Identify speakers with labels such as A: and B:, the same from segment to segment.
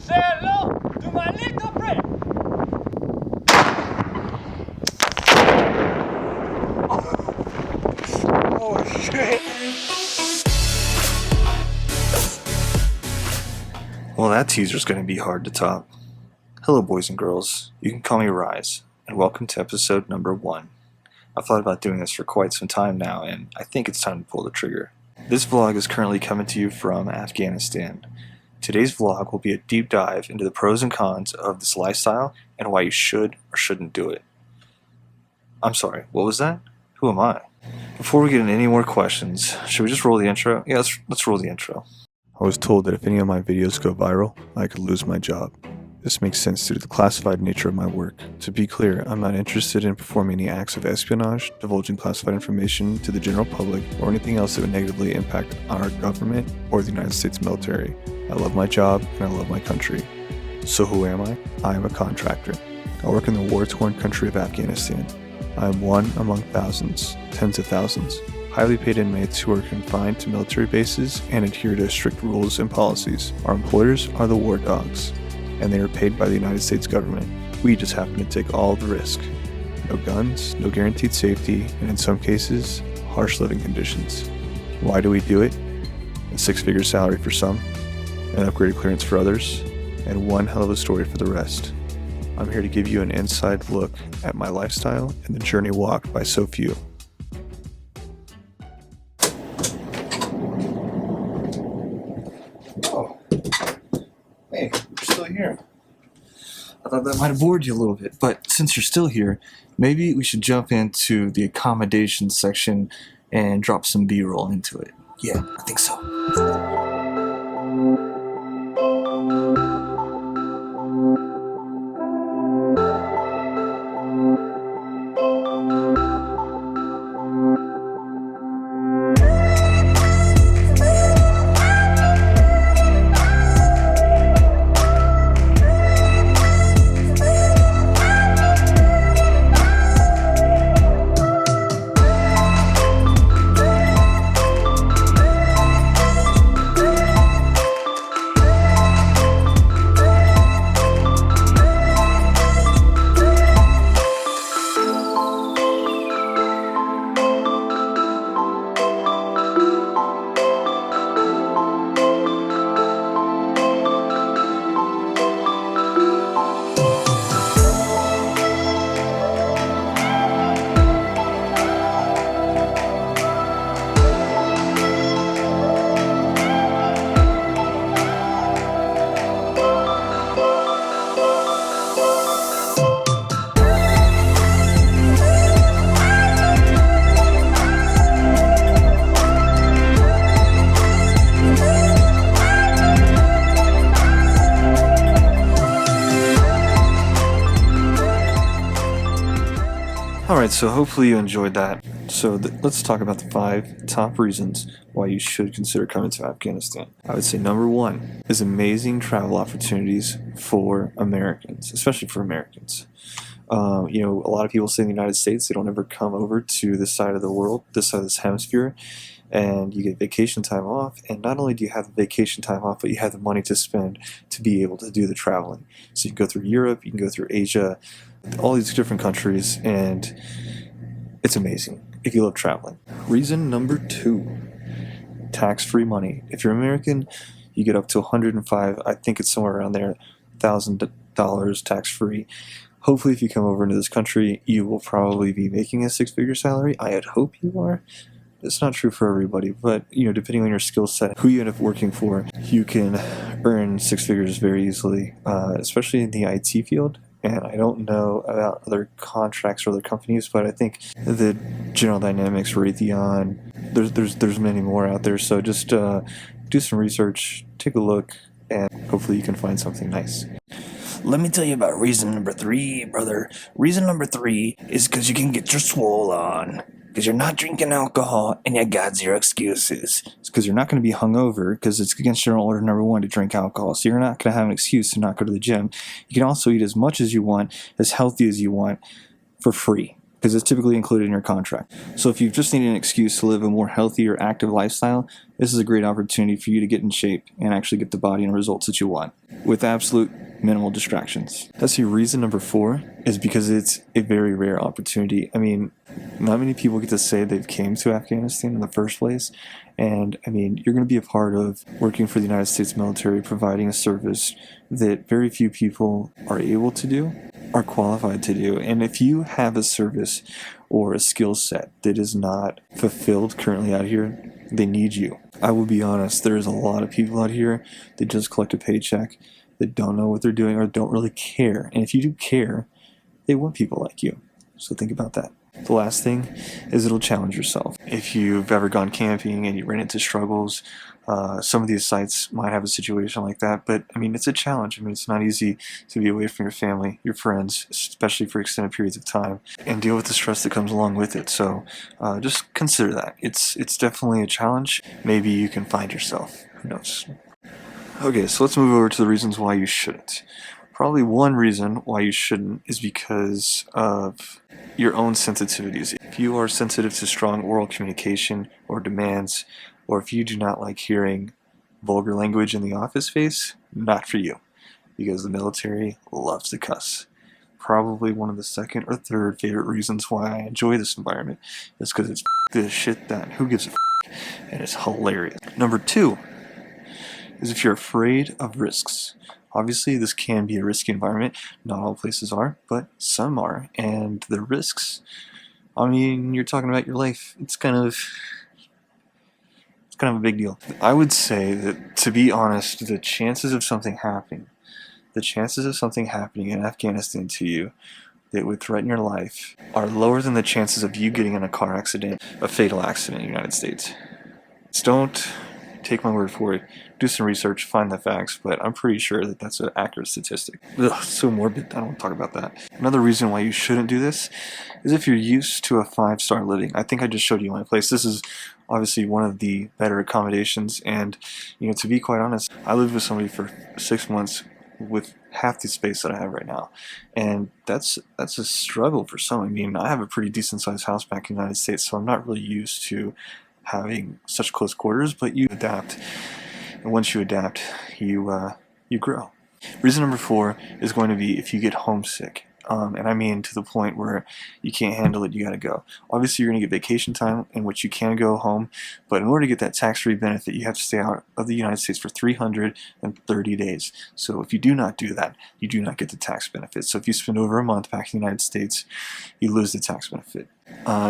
A: Say hello to my little friend. Oh shit.
B: Well, that teaser's going to be hard to top. Hello, boys and girls. You can call me Rise, and welcome to episode number 1. I've thought about doing this for quite some time now, and I think it's time to pull the trigger. This vlog is currently coming to you from Afghanistan. Today's vlog will be a deep dive into the pros and cons of this lifestyle and why you should or shouldn't do it. I'm sorry, what was that? Who am I? Before we get into any more questions, should we just roll the intro? Yeah, let's roll the intro. I was told that if any of my videos go viral, I could lose my job. This makes sense due to the classified nature of my work. To be clear, I'm not interested in performing any acts of espionage, divulging classified information to the general public, or anything else that would negatively impact our government or the United States military. I love my job and I love my country. So who am I? I am a contractor. I work in the war-torn country of Afghanistan. I am one among thousands, tens of thousands, highly paid inmates who are confined to military bases and adhere to strict rules and policies. Our employers are the war dogs, and they are paid by the United States government. We just happen to take all the risk. No guns, no guaranteed safety, and in some cases, harsh living conditions. Why do we do it? A six-figure salary for some, an upgraded clearance for others, and one hell of a story for the rest. I'm here to give you an inside look at my lifestyle and the journey walked by so few. Oh, hey, you're still here. I thought that might have bored you a little bit, but since you're still here, maybe we should jump into the accommodations section and drop some B-roll into it. Yeah, I think so. Alright, so hopefully you enjoyed that. So let's talk about the 5 top reasons why you should consider coming to Afghanistan. I would say number 1 is amazing travel opportunities for Americans, especially for Americans. A lot of people say in the United States they don't ever come over to this side of the world, this side of this hemisphere, and you get vacation time off, and not only do you have the vacation time off, but you have the money to spend to be able to do the traveling. So you can go through Europe, you can go through Asia, all these different countries, and it's amazing if you love traveling. Reason number 2, tax-free money. If you're American, you get up to $105, I think it's somewhere around there, $1,000 tax-free. Hopefully if you come over into this country, you will probably be making a 6-figure salary. I had hoped you are. It's not true for everybody, but depending on your skill set, who you end up working for, you can earn 6 figures very easily, especially in the IT field. And I don't know about other contracts or other companies, but I think the General Dynamics, Raytheon, there's many more out there. So just do some research, take a look, and hopefully you can find something nice.
C: Let me tell you about reason number 3, brother. Reason number 3 is because you can get your swole on. Because you're not drinking alcohol and you got 0 excuses.
B: It's because you're not going to be hungover, because it's against general order number 1 to drink alcohol. So you're not going to have an excuse to not go to the gym. You can also eat as much as you want, as healthy as you want, for free. because it's typically included in your contract. So if you just need an excuse to live a more healthy or active lifestyle, this is a great opportunity for you to get in shape and actually get the body and results that you want with absolute minimal distractions. That's your reason number 4 is because it's a very rare opportunity. I mean, not many people get to say they've came to Afghanistan in the first place. And I mean, you're going to be a part of working for the United States military, providing a service that very few people are able to do, are qualified to do. And if you have a service or a skill set that is not fulfilled currently out here, they need you. I will be honest, there's a lot of people out here that just collect a paycheck, that don't know what they're doing or don't really care. And if you do care, they want people like you. So think about that. The last thing is it'll challenge yourself. If you've ever gone camping and you ran into struggles, some of these sites might have a situation like that, but I mean, it's a challenge. I mean, it's not easy to be away from your family, your friends, especially for extended periods of time, and deal with the stress that comes along with it. So just consider that. It's definitely a challenge. Maybe you can find yourself. Who knows? Okay, so let's move over to the reasons why you shouldn't. Probably one reason why you shouldn't is because of your own sensitivities. If you are sensitive to strong oral communication or demands, or if you do not like hearing vulgar language in the office space, not for you, because the military loves to cuss. Probably one of the second or third favorite reasons why I enjoy this environment is because it's this shit that who gives a and it's hilarious. Number 2 is if you're afraid of risks. Obviously, this can be a risky environment. Not all places are, but some are. And the risks, I mean, you're talking about your life. It's kind of a big deal. I would say that, to be honest, the chances of something happening in Afghanistan to you that would threaten your life are lower than the chances of you getting in a car accident, a fatal accident in the United States. So don't take my word for it. Do some research, find the facts, but I'm pretty sure that that's an accurate statistic. Ugh, so morbid. I don't want to talk about that. Another reason why you shouldn't do this is if you're used to a 5-star living. I think I just showed you my place. This is obviously one of the better accommodations, and to be quite honest, I lived with somebody for 6 months with half the space that I have right now, and that's a struggle for some. I mean, I have a pretty decent sized house back in the United States, so I'm not really used to having such close quarters, but you adapt. And once you adapt, you grow. Reason number 4 is going to be if you get homesick. And I mean to the point where you can't handle it, you gotta go. Obviously, you're gonna get vacation time in which you can go home, but in order to get that tax-free benefit, you have to stay out of the United States for 330 days. So if you do not do that, you do not get the tax benefit. So if you spend over a month back in the United States, you lose the tax benefit.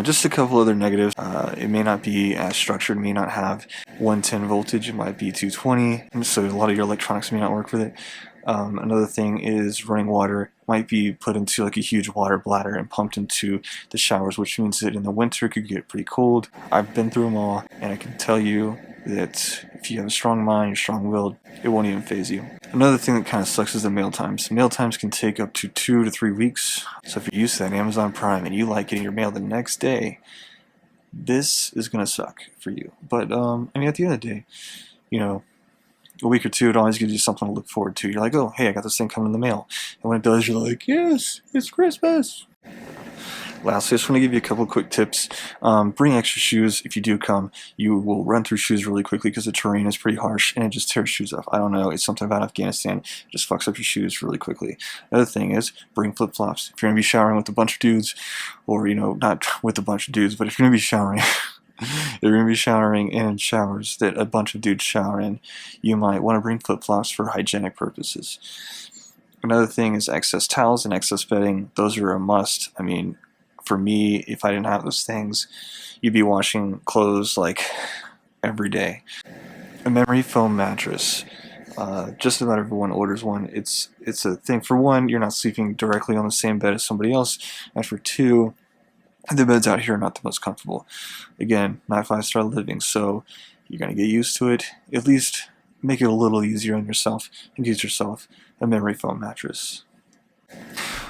B: Just a couple other negatives. It may not be as structured, may not have 110 voltage, it might be 220, so a lot of your electronics may not work with it. Another thing is running water might be put into like a huge water bladder and pumped into the showers, which means that in the winter it could get pretty cold. I've been through them all, and I can tell you that if you have a strong mind, you're strong-willed, it won't even faze you. Another thing that kind of sucks is the mail times. Mail times can take up to 2 to 3 weeks. So if you're used to that Amazon Prime and you like getting your mail the next day, this is going to suck for you. But, I mean, at the end of the day, a week or two, it always gives you something to look forward to. You're like, oh, hey, I got this thing coming in the mail. And when it does, you're like, yes, it's Christmas. Lastly, I just want to give you a couple of quick tips. Bring extra shoes. If you do come, you will run through shoes really quickly because the terrain is pretty harsh and it just tears shoes up. I don't know. It's something about Afghanistan. It just fucks up your shoes really quickly. Another thing is bring flip-flops. If you're going to be showering with a bunch of dudes, or, not with a bunch of dudes, but if you're going to be showering... You're going to be showering in showers that a bunch of dudes shower in, you might want to bring flip-flops for hygienic purposes. Another thing is excess towels and excess bedding. Those are a must. I mean, for me, if I didn't have those things, you'd be washing clothes like every day. A memory foam mattress. Just about everyone orders one. It's a thing. For one, you're not sleeping directly on the same bed as somebody else, and for 2, the beds out here are not the most comfortable. Again, not 5-star living, so you're going to get used to it. At least make it a little easier on yourself and get yourself a memory foam mattress.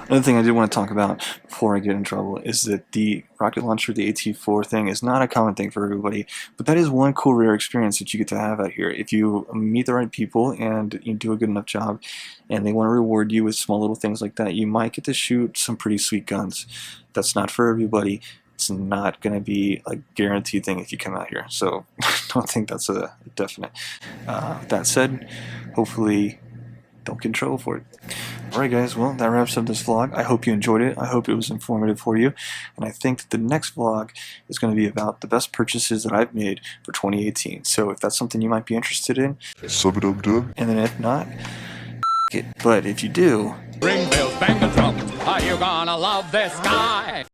B: Another thing I did want to talk about before I get in trouble is that the rocket launcher, the AT4 thing, is not a common thing for everybody, but that is one cool rare experience that you get to have out here. If you meet the right people and you do a good enough job and they want to reward you with small little things like that, you might get to shoot some pretty sweet guns. That's not for everybody. It's not going to be a guaranteed thing if you come out here, so I don't think that's a definite. That said, hopefully don't get in trouble for it. Alright guys, well that wraps up this vlog. I hope you enjoyed it. I hope it was informative for you. And I think that the next vlog is going to be about the best purchases that I've made for 2018. So if that's something you might be interested in,
D: Sabev.
B: and then if not, it. But if you do,
A: Ring bells, bang the drum. Are you gonna love this guy?